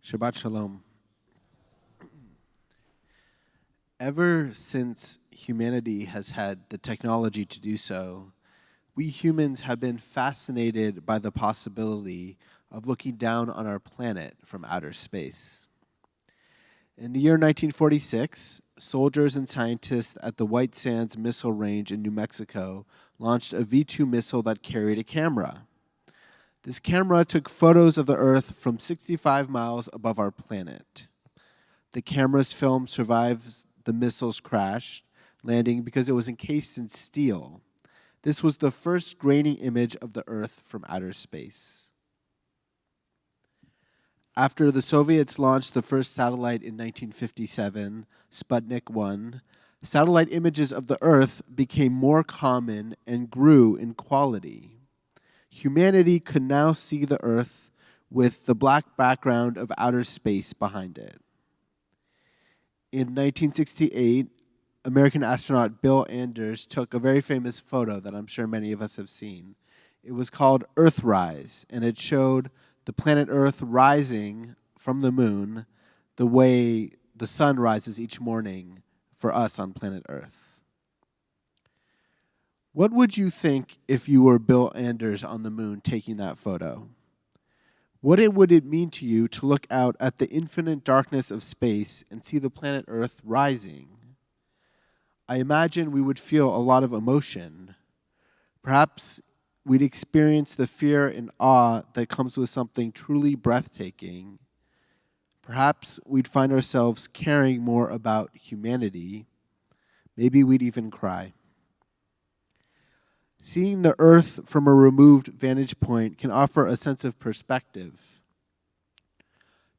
Shabbat Shalom. Ever since humanity has had the technology to do so, we humans have been fascinated by the possibility of looking down on our planet from outer space. In the year 1946, soldiers and scientists at the White Sands Missile Range in New Mexico launched a V-2 missile that carried a camera. This camera took photos of the Earth from 65 miles above our planet. The camera's film survives the missile's crash landing because it was encased in steel. This was the first grainy image of the Earth from outer space. After the Soviets launched the first satellite in 1957, Sputnik 1, satellite images of the Earth became more common and grew in quality. Humanity could now see the Earth with the black background of outer space behind it. In 1968, American astronaut Bill Anders took a very famous photo that I'm sure many of us have seen. It was called Earthrise, and it showed the planet Earth rising from the moon the way the sun rises each morning for us on planet Earth. What would you think if you were Bill Anders on the moon taking that photo? What would it mean to you to look out at the infinite darkness of space and see the planet Earth rising? I imagine we would feel a lot of emotion. Perhaps we'd experience the fear and awe that comes with something truly breathtaking. Perhaps we'd find ourselves caring more about humanity. Maybe we'd even cry. Seeing the Earth from a removed vantage point can offer a sense of perspective.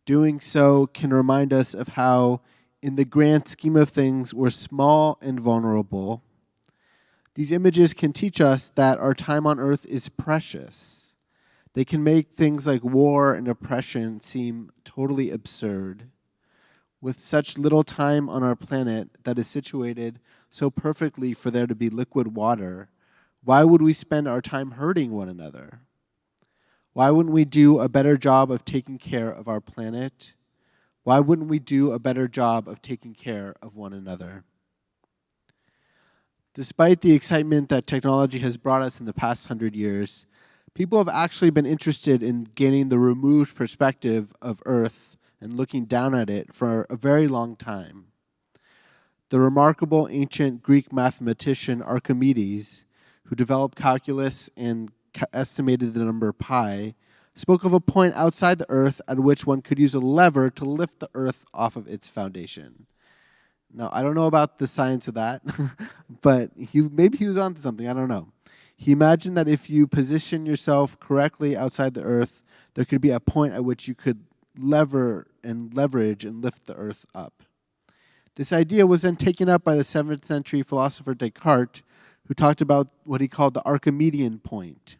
Doing so can remind us of how, in the grand scheme of things, we're small and vulnerable. These images can teach us that our time on Earth is precious. They can make things like war and oppression seem totally absurd. With such little time on our planet that is situated so perfectly for there to be liquid water, why would we spend our time hurting one another? Why wouldn't we do a better job of taking care of our planet? Why wouldn't we do a better job of taking care of one another? Despite the excitement that technology has brought us in the past 100 years, people have actually been interested in gaining the removed perspective of Earth and looking down at it for a very long time. The remarkable ancient Greek mathematician Archimedes, who developed calculus and estimated the number pi, spoke of a point outside the Earth at which one could use a lever to lift the Earth off of its foundation. Now, I don't know about the science of that, but maybe he was onto something, I don't know. He imagined that if you position yourself correctly outside the Earth, there could be a point at which you could leverage and lift the Earth up. This idea was then taken up by the 7th century philosopher Descartes, who talked about what he called the Archimedean point.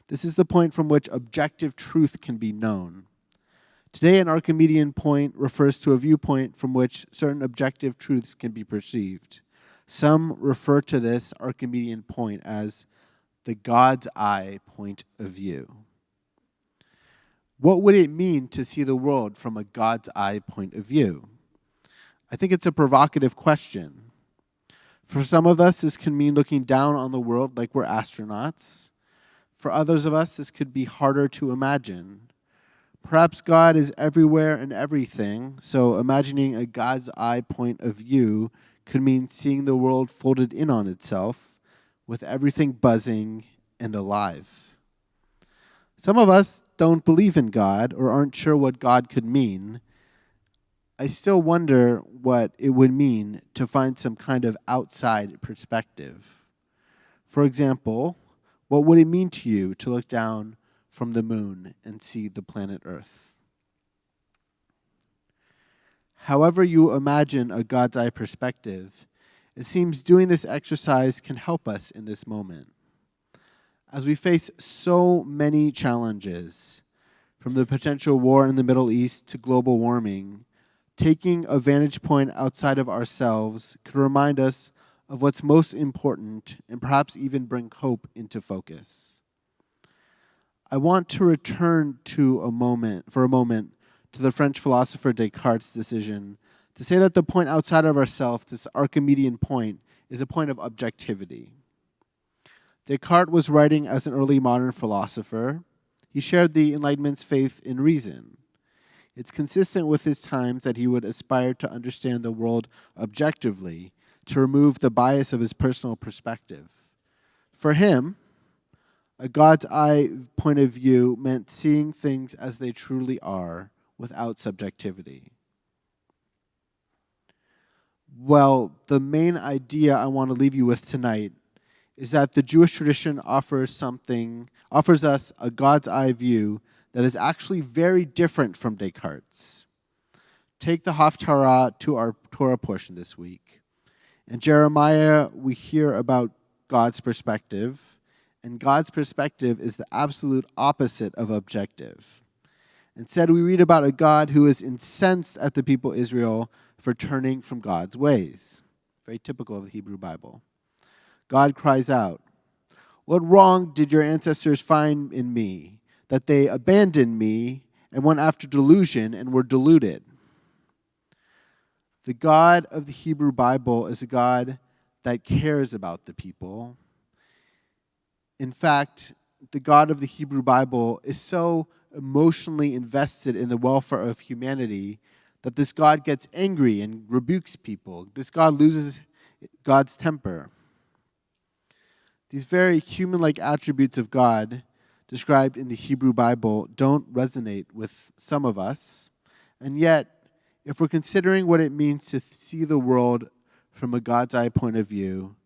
This is the point from which objective truth can be known. Today, an Archimedean point refers to a viewpoint from which certain objective truths can be perceived. Some refer to this Archimedean point as the God's eye point of view. What would it mean to see the world from a God's eye point of view? I think it's a provocative question. For some of us, this can mean looking down on the world like we're astronauts. For others of us, this could be harder to imagine. Perhaps God is everywhere and everything, so imagining a God's eye point of view could mean seeing the world folded in on itself, with everything buzzing and alive. Some of us don't believe in God or aren't sure what God could mean. I still wonder what it would mean to find some kind of outside perspective. For example, what would it mean to you to look down from the moon and see the planet Earth? However you imagine a God's eye perspective, it seems doing this exercise can help us in this moment. As we face so many challenges, from the potential war in the Middle East to global warming, taking a vantage point outside of ourselves could remind us of what's most important and perhaps even bring hope into focus. I want to return for a moment to the French philosopher Descartes' decision to say that the point outside of ourselves, this Archimedean point, is a point of objectivity. Descartes was writing as an early modern philosopher. He shared the Enlightenment's faith in reason. It's consistent with his times that he would aspire to understand the world objectively, to remove the bias of his personal perspective. For him, a God's eye point of view meant seeing things as they truly are, without subjectivity. Well, the main idea I want to leave you with tonight is that the Jewish tradition offers us a God's eye view that is actually very different from Descartes. Take the Haftarah to our Torah portion this week. In Jeremiah, we hear about God's perspective, and God's perspective is the absolute opposite of objective. Instead, we read about a God who is incensed at the people Israel for turning from God's ways. Very typical of the Hebrew Bible. God cries out, "What wrong did your ancestors find in me, that they abandoned me and went after delusion and were deluded?" The God of the Hebrew Bible is a God that cares about the people. In fact, the God of the Hebrew Bible is so emotionally invested in the welfare of humanity that this God gets angry and rebukes people. This God loses God's temper. These very human-like attributes of God described in the Hebrew Bible don't resonate with some of us. And yet, if we're considering what it means to see the world from a God's eye point of view,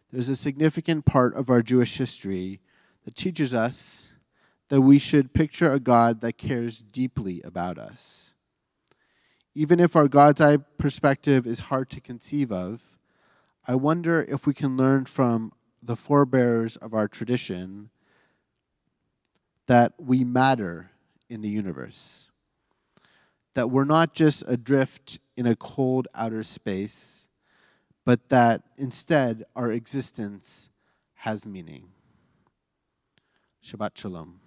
there's a significant part of our Jewish history that teaches us that we should picture a God that cares deeply about us. Even if our God's eye perspective is hard to conceive of, I wonder if we can learn from the forebears of our tradition that we matter in the universe. That we're not just adrift in a cold outer space, but that instead our existence has meaning. Shabbat Shalom.